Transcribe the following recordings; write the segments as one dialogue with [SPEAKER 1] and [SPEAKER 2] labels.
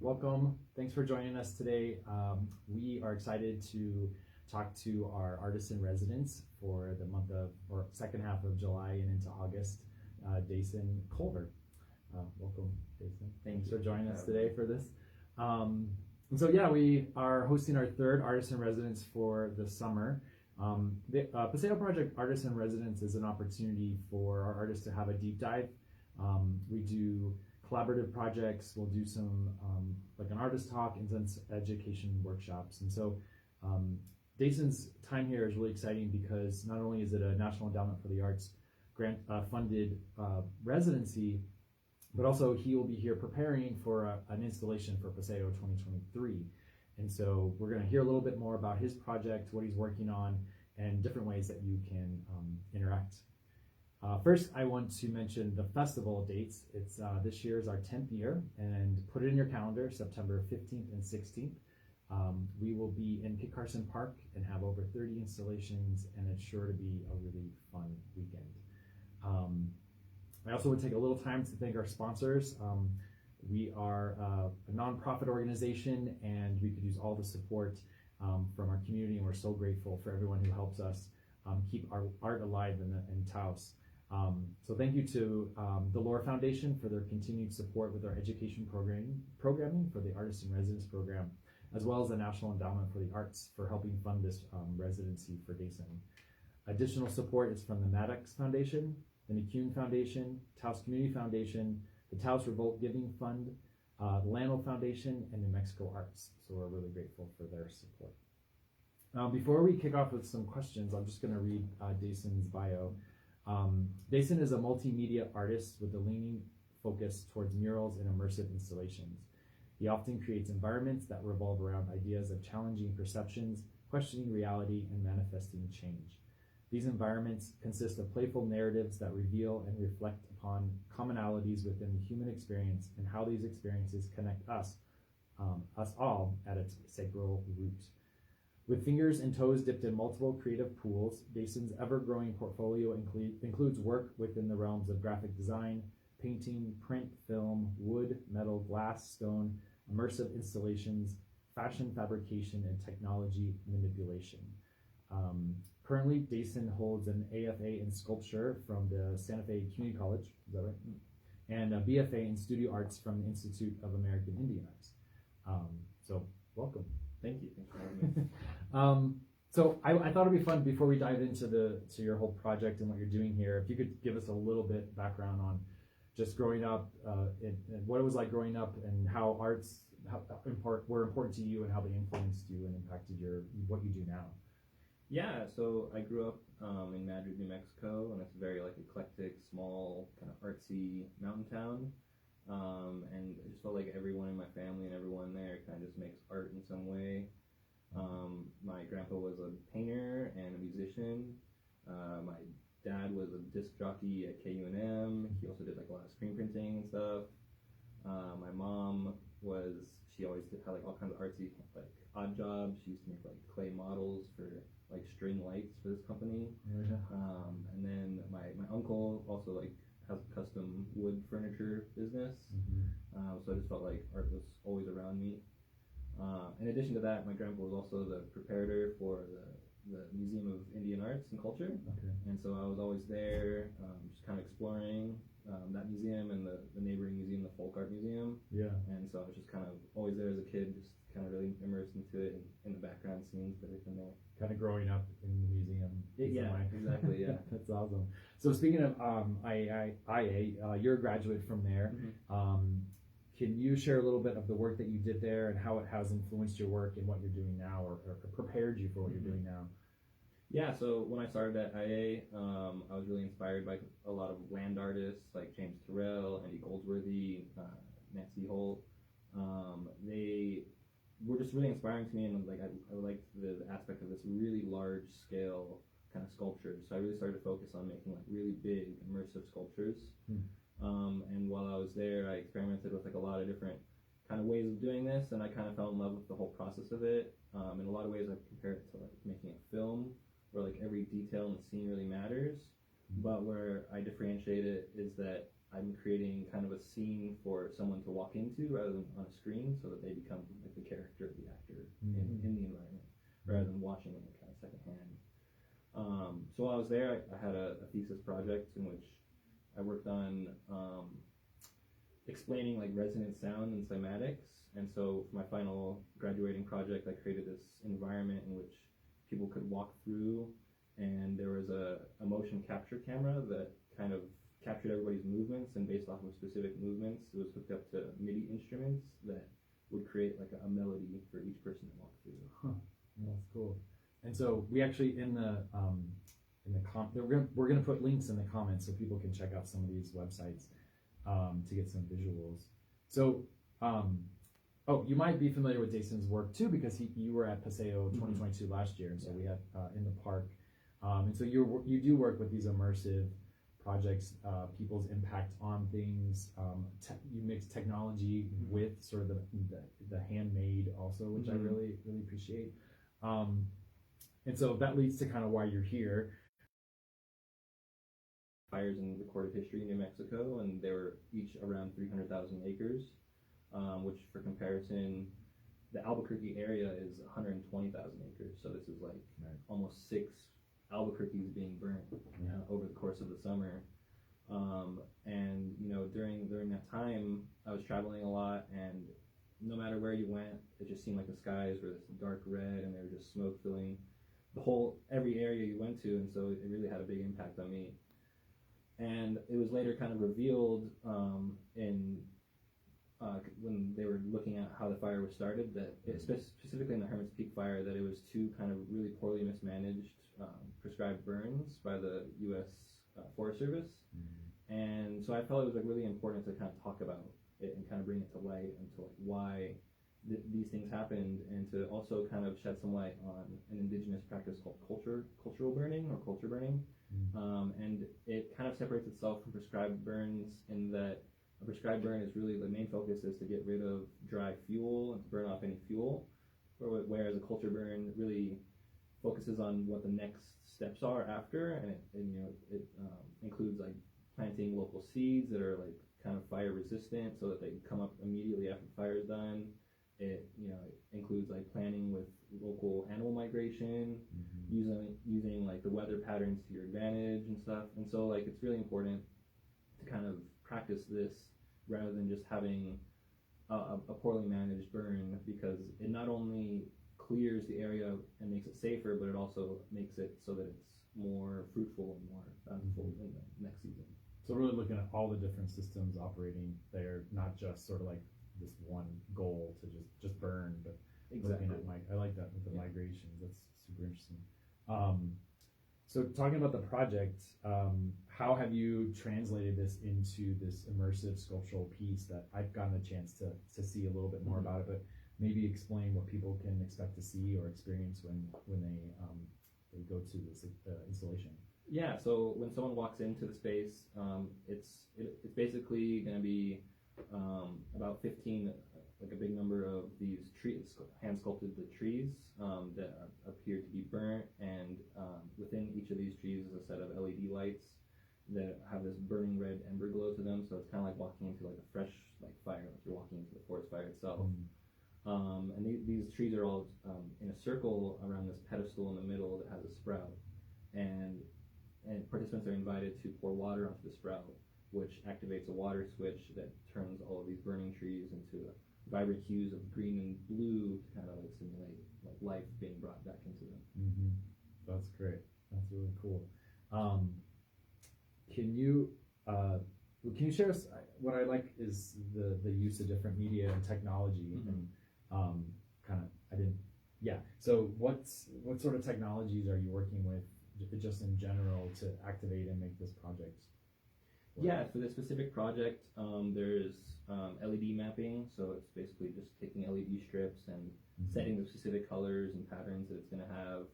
[SPEAKER 1] Welcome. Thanks for joining us today. We are excited to talk to our artists in residence for the month of, or second half of July and into August, Dason Culver. Welcome, Dason. Thanks for joining us today for this. We are hosting our third artist in residence for the summer. The Paseo Project Artist in Residence is an opportunity for our artists to have a deep dive. We do collaborative projects. We'll do some like an artist talk and then education workshops. And so Dason's time here is really exciting because not only is it a National Endowment for the Arts grant funded residency, but also he will be here preparing for an installation for Paseo 2023. And so we're going to hear a little bit more about his project, what he's working on, and different ways that you can interact. First, I want to mention the festival dates. It's this year is our 10th year, and put it in your calendar, September 15th and 16th. We will be in Kit Carson Park and have over 30 installations, and it's sure to be a really fun weekend. I also would take a little time to thank our sponsors. We are a nonprofit organization, and we could use all the support from our community, and we're so grateful for everyone who helps us keep our art alive in Taos. So thank you to the Lore Foundation for their continued support with our education programming for the Artist in Residence program, as well as the National Endowment for the Arts for helping fund this residency for Dason. Additional support is from the Maddox Foundation, the McCune Foundation, Taos Community Foundation, the Taos Revolt Giving Fund, the Lano Foundation, and New Mexico Arts. So we're really grateful for their support. Before we kick off with some questions, I'm just going to read Dason's bio. Dason is a multimedia artist with a leaning focus towards murals and immersive installations. He often creates environments that revolve around ideas of challenging perceptions, questioning reality, and manifesting change. These environments consist of playful narratives that reveal and reflect upon commonalities within the human experience and how these experiences connect us all at its sacral root. With fingers and toes dipped in multiple creative pools, Dason's ever-growing portfolio includes work within the realms of graphic design, painting, print, film, wood, metal, glass, stone, immersive installations, fashion fabrication, and technology manipulation. Currently, Dason holds an AFA in sculpture from the Santa Fe Community College, is that right? And a BFA in studio arts from the Institute of American Indian Arts. So welcome.
[SPEAKER 2] Thank you. Thanks for having me.
[SPEAKER 1] So I thought it'd be fun before we dive into your whole project and what you're doing here, if you could give us a little bit background on just growing up and what it was like growing up and how arts were important to you and how they influenced you and impacted what you do now.
[SPEAKER 2] Yeah, so I grew up in Madrid, New Mexico, and it's a very like eclectic, small, kind of artsy mountain town. And I just felt like everyone in my family and everyone there kind of just makes art in some way. My grandpa was a painter and a musician. My dad was a disc jockey at KUNM. He also did like a lot of screen printing and stuff. My mom she always had like all kinds of artsy like odd jobs. She used to make like clay models for like string lights for this company. And then my uncle also like has a custom wood furniture business. So I just felt like art was always around me. In addition to that, my grandpa was also the preparator for the Museum of Indian Arts and Culture. And so I was always there, just kind of exploring that museum and the neighboring museum, the Folk Art Museum. And so I was just kind of always there as a kid, just kind of really immersed into it and in the background scenes, everything there.
[SPEAKER 1] Kind of growing up in the museum.
[SPEAKER 2] Yeah, exactly, yeah.
[SPEAKER 1] That's awesome. So speaking of IA, you're a graduate from there. Can you share a little bit of the work that you did there and how it has influenced your work and what you're doing now or prepared you for what you're doing now?
[SPEAKER 2] Yeah, so when I started at IA, I was really inspired by a lot of land artists like James Turrell, Andy Goldsworthy, Nancy Holt. They were just really inspiring to me, and like I liked the aspect of this really large scale kind of sculptures. So I really started to focus on making like really big immersive sculptures. And while I was there, I experimented with like a lot of different kind of ways of doing this, and I kind of fell in love with the whole process of it. In a lot of ways, I compare it to like making a film, where like every detail in the scene really matters. But where I differentiate it is that I'm creating kind of a scene for someone to walk into rather than on a screen, so that they become like the character of the actor in the environment, rather than watching it kind of secondhand. So while I was there, I had a thesis project in which I worked on explaining like resonant sound and cymatics. And so for my final graduating project, I created this environment in which people could walk through, and there was a motion capture camera that kind of captured everybody's movements, and based off of specific movements, it was hooked up to MIDI instruments that would create like a melody for each person that walked through.
[SPEAKER 1] Huh. That's cool. And so we actually we're gonna put links in the comments so people can check out some of these websites to get some visuals. So you might be familiar with Dason's work too, because you were at Paseo 2022 last year, and so we had in the park, and so you do work with these immersive projects, people's impact on things. You mix technology with sort of the handmade also, which I really appreciate. And so that leads to kind of why you're here.
[SPEAKER 2] Fires in recorded history in New Mexico, and they were each around 300,000 acres, which for comparison, the Albuquerque area is 120,000 acres. So this is like almost 6 Albuquerques being burnt over the course of the summer. And you know, during that time, I was traveling a lot, and no matter where you went, it just seemed like the skies were this dark red, and there was just smoke filling every area you went to, and so it really had a big impact on me. And it was later kind of revealed when they were looking at how the fire was started, that specifically in the Hermit's Peak fire, that it was 2 kind of really poorly mismanaged prescribed burns by the U.S. Forest Service. And so I felt it was like really important to kind of talk about it and kind of bring it to light, and to like why these things happened, and to also kind of shed some light on an indigenous practice called cultural burning, or culture burning. And it kind of separates itself from prescribed burns in that a prescribed burn is really, the main focus is to get rid of dry fuel and to burn off any fuel, whereas a culture burn really focuses on what the next steps are after, and it includes like planting local seeds that are like kind of fire resistant, so that they come up immediately after the fire is done. It includes like planning with local animal migration, using like the weather patterns to your advantage and stuff. And so like it's really important to kind of practice this rather than just having a poorly managed burn, because it not only clears the area and makes it safer, but it also makes it so that it's more fruitful and more bountiful in the next season.
[SPEAKER 1] So really looking at all the different systems operating there, not just sort of like this one goal to just burn, but looking at I like that with the migrations. That's super interesting. So talking about the project, how have you translated this into this immersive sculptural piece that I've gotten a chance to see a little bit more about it, but maybe explain what people can expect to see or experience when they go to this installation.
[SPEAKER 2] Yeah, so when someone walks into the space, it's basically going to be about 15, like a big number of these trees, hand sculpted the trees that appear to be burnt, and within each of these trees is a set of LED lights that have this burning red ember glow to them. So it's kind of like walking into like a fresh like fire, like you're walking into the forest fire itself. And these trees are all in a circle around this pedestal in the middle that has a sprout, and participants are invited to pour water onto the sprout, which activates a water switch that turns all of these burning trees into vibrant hues of green and blue to kind of like simulate like life being brought back into them.
[SPEAKER 1] That's great. That's really cool. Can you share us, what I like is the use of different media and technology, and so what sort of technologies are you working with just in general to activate and make this project work?
[SPEAKER 2] Yeah, for this specific project, there's LED mapping, so it's basically just taking LED strips and setting the specific colors and patterns that it's going to have,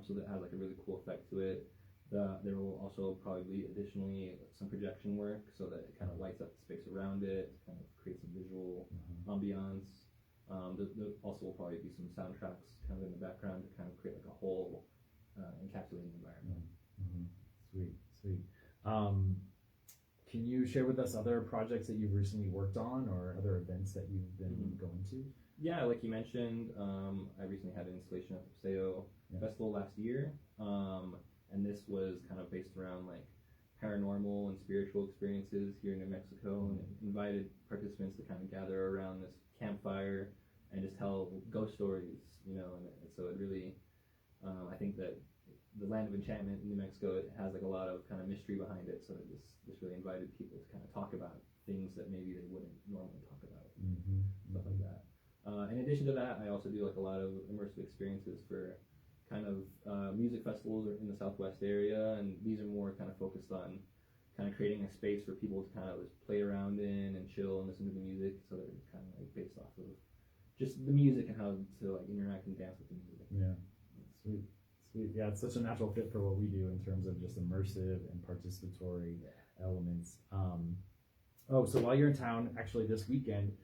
[SPEAKER 2] so that it has like a really cool effect to it. There will also probably be additionally some projection work, so that it kind of lights up the space around it, kind of creates some visual ambiance. There also will probably be some soundtracks kind of in the background to kind of create like a whole encapsulating environment.
[SPEAKER 1] Sweet. Can you share with us other projects that you've recently worked on or other events that you've been going to?
[SPEAKER 2] Yeah, like you mentioned, I recently had an installation at the Paseo Festival last year, and this was kind of based around like paranormal and spiritual experiences here in New Mexico, and it invited participants to kind of gather around this campfire and just tell ghost stories, and so it really, I think that the land of enchantment in New Mexico, it has like a lot of kind of mystery behind it, so this really invited people to kind of talk about things that maybe they wouldn't normally talk about, stuff like that. In addition to that, I also do like a lot of immersive experiences for kind of music festivals in the Southwest area, and these are more kind of focused on kind of creating a space for people to kind of just play around in and chill and listen to the music, so they're kind of like based off of just the music and how to like interact and dance with the music.
[SPEAKER 1] Yeah, sweet. Yeah, it's such a natural fit for what we do in terms of just immersive and participatory elements. So while you're in town, actually this weekend,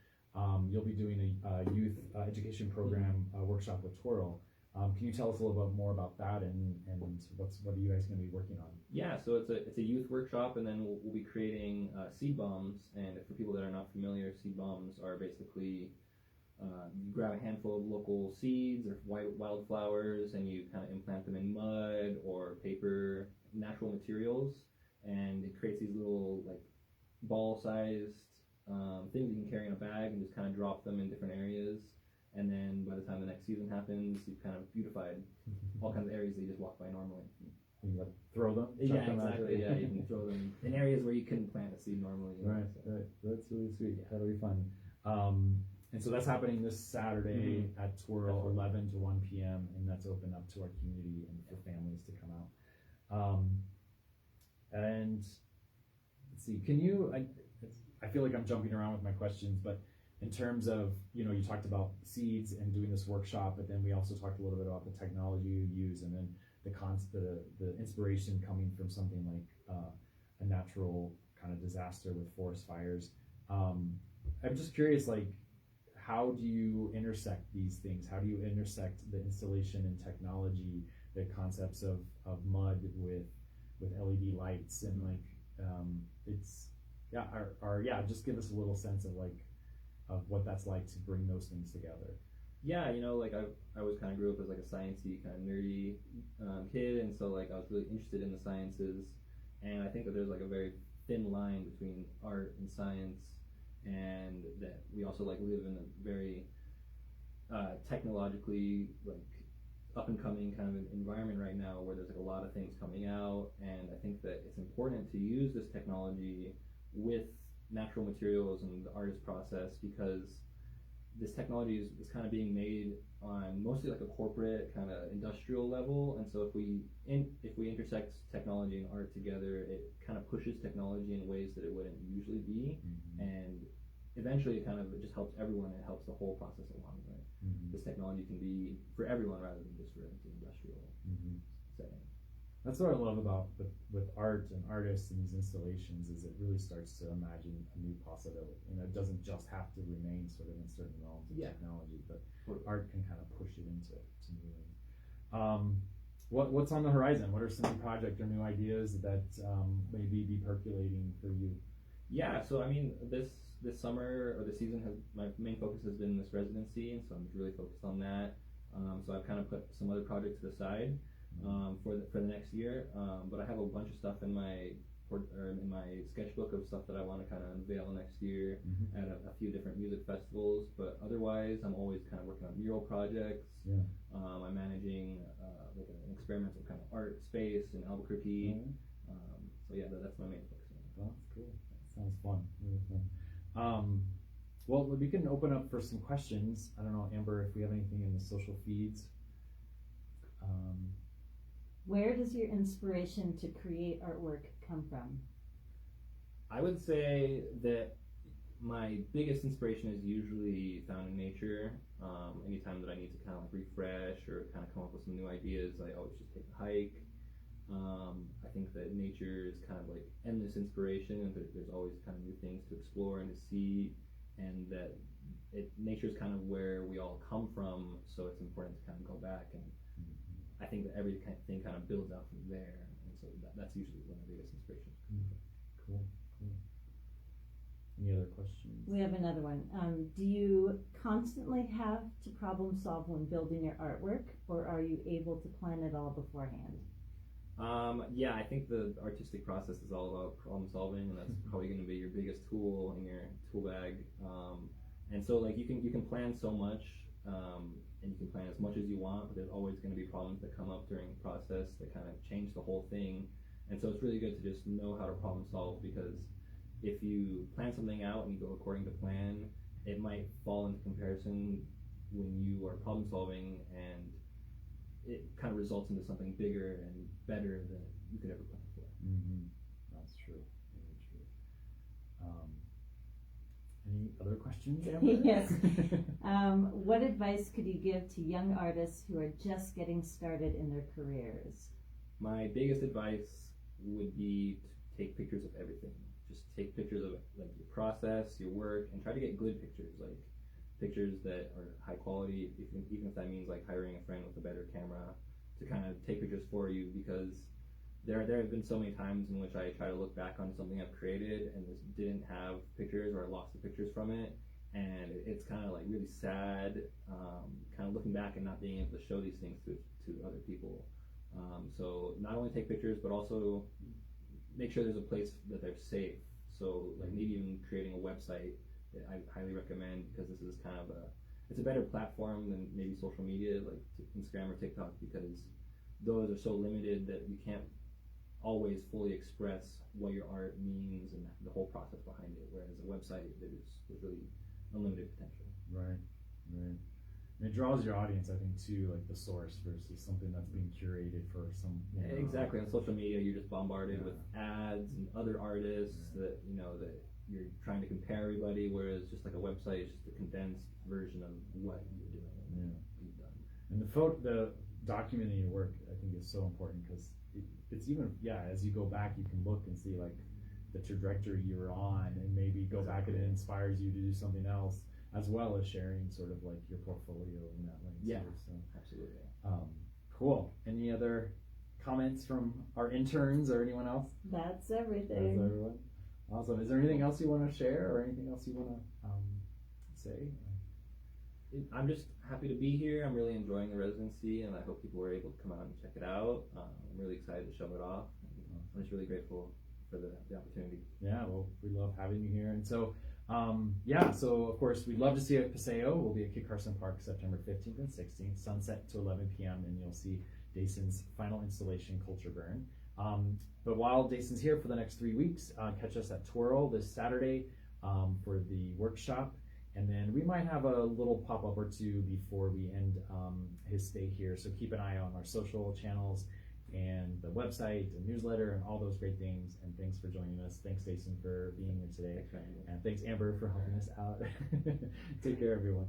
[SPEAKER 1] you'll be doing a youth education program workshop with Twirl. Can you tell us a little bit more about that and what are you guys going to be working on?
[SPEAKER 2] Yeah, so it's a youth workshop, and then we'll be creating seed bombs. And for people that are not familiar, seed bombs are basically you grab a handful of local seeds or wildflowers, and you kind of implant them in mud or paper, natural materials, and it creates these little like ball-sized things you can carry in a bag and just kind of drop them in different areas. And then by the time the next season happens, you've kind of beautified all kinds of areas that you just walk by normally.
[SPEAKER 1] You can throw them?
[SPEAKER 2] Yeah, exactly. Yeah, you can throw them in areas where you couldn't plant a seed normally.
[SPEAKER 1] Right. That's really sweet. That'll be fun. And so that's happening this Saturday at Twirl, 11 to 1 p.m., and that's open up to our community and for families to come out. And let's see, I feel like I'm jumping around with my questions, but in terms of, you talked about seeds and doing this workshop, but then we also talked a little bit about the technology you use, and then the inspiration coming from something like a natural kind of disaster with forest fires. I'm just curious, like, how do you intersect these things? How do you intersect the installation and technology, the concepts of mud with LED lights and just give us a little sense of what that's like to bring those things together.
[SPEAKER 2] Yeah, I always kind of grew up as like a sciencey kind of nerdy kid, and so like I was really interested in the sciences, and I think that there's like a very thin line between art and science, and that we also like live in a very technologically like up and coming kind of an environment right now where there's like a lot of things coming out, and I think that it's important to use this technology with natural materials and the artist process, because this technology is kind of being made on mostly like a corporate kind of industrial level, and so if we intersect technology and art together, it kind of pushes technology in ways that it wouldn't usually be, and eventually it just helps everyone. It helps the whole process along the way. This technology can be for everyone rather than just for the industrial setting.
[SPEAKER 1] That's what I love about with art and artists and these installations, is it really starts to imagine a new possibility. It doesn't just have to remain sort of in certain realms of technology, but art can kind of push it into new things. What's on the horizon? What are some new projects or new ideas that maybe be percolating for you?
[SPEAKER 2] Yeah, so I mean, this summer or this season my main focus has been this residency, and so I'm really focused on that. So I've kind of put some other projects to the side for the next year, but I have a bunch of stuff in my sketchbook of stuff that I want to kind of unveil next year at a few different music festivals. But otherwise, I'm always kind of working on mural projects. I'm managing like an experimental kind of art space in Albuquerque. So yeah, that's my main focus.
[SPEAKER 1] Oh, that's cool. That sounds fun. Really fun. Well, we can open up for some questions. I don't know, Amber, if we have anything in the social feeds.
[SPEAKER 3] Where does your inspiration to create artwork come from?
[SPEAKER 2] I would say that my biggest inspiration is usually found in nature. Anytime that I need to kind of like refresh or kind of come up with some new ideas, I always just take a hike. I think that nature is kind of like endless inspiration, and there's always kind of new things to explore and to see, and that nature is kind of where we all come from, so it's important to kind of go back, and I think that everything kind of builds out from there, and so that's usually one of the biggest inspirations.
[SPEAKER 1] Cool. Any other questions?
[SPEAKER 3] We have another one. Do you constantly have to problem solve when building your artwork, or are you able to plan it all beforehand?
[SPEAKER 2] Yeah, I think the artistic process is all about problem solving, and that's probably going to be your biggest tool in your tool bag. And so, like, you can plan so much, and you can plan as much as you want, but there's always going to be problems that come up during the process that kind of change the whole thing. And so it's really good to just know how to problem solve, because if you plan something out and you go according to plan, it might fall into comparison when you are problem solving, and it kind of results into something bigger and better than you could ever plan for.
[SPEAKER 1] Mm-hmm. That's true. Very true. Any other questions, Amber?
[SPEAKER 3] Yes. What advice could you give to young artists who are just getting started in their careers?
[SPEAKER 2] My biggest advice would be to take pictures of everything. Just take pictures of like your process, your work, and try to get good pictures, like pictures that are high quality, even if that means like hiring a friend with a better camera to kind of take pictures for you, because there have been so many times in which I try to look back on something I've created and just didn't have pictures, or I lost the pictures from it, and it's kind of like really sad, kind of looking back and not being able to show these things to other people. So not only take pictures, but also make sure there's a place that they're safe. So like maybe even creating a website that I highly recommend, because this is kind of it's a better platform than maybe social media like Instagram or TikTok, because those are so limited that you can't always fully express what your art means and the whole process behind it, whereas a website, there's really unlimited potential.
[SPEAKER 1] Right. And it draws your audience, I think, to like the source versus something that's being curated for some.
[SPEAKER 2] Exactly. On social media, you're just bombarded with ads and other artists that that you're trying to compare everybody, whereas just like a website is just a condensed version of what you're doing. You've done.
[SPEAKER 1] And the documenting your work, I think, is so important, because it's even as you go back, you can look and see like the trajectory you were on, and maybe go back and it inspires you to do something else, as well as sharing sort of like your portfolio in that way.
[SPEAKER 2] Yeah,
[SPEAKER 1] too, so.
[SPEAKER 2] absolutely.
[SPEAKER 1] Cool. Any other comments from our interns or anyone else?
[SPEAKER 3] That's everything.
[SPEAKER 1] That's everyone. Awesome. Is there anything else you want to share, or anything else you want to say?
[SPEAKER 2] I'm just happy to be here. I'm really enjoying the residency, and I hope people were able to come out and check it out. I'm really excied to show it off. I'm just really grateful for the opportunity.
[SPEAKER 1] Yeah, well, we love having you here. And so, so of course, we'd love to see you at Paseo. We'll be at Kit Carson Park September 15th and 16th, sunset to 11 p.m., and you'll see Dason's final installation, Culture Burn. But while Dason's here for the next 3 weeks, catch us at Twirl this Saturday for the workshop. And then we might have a little pop-up or two before we end his stay here. So keep an eye on our social channels and the website and newsletter and all those great things. And thanks for joining us. Thanks, Dason, for being here today. And thanks, Amber, for helping us out. Take care, everyone.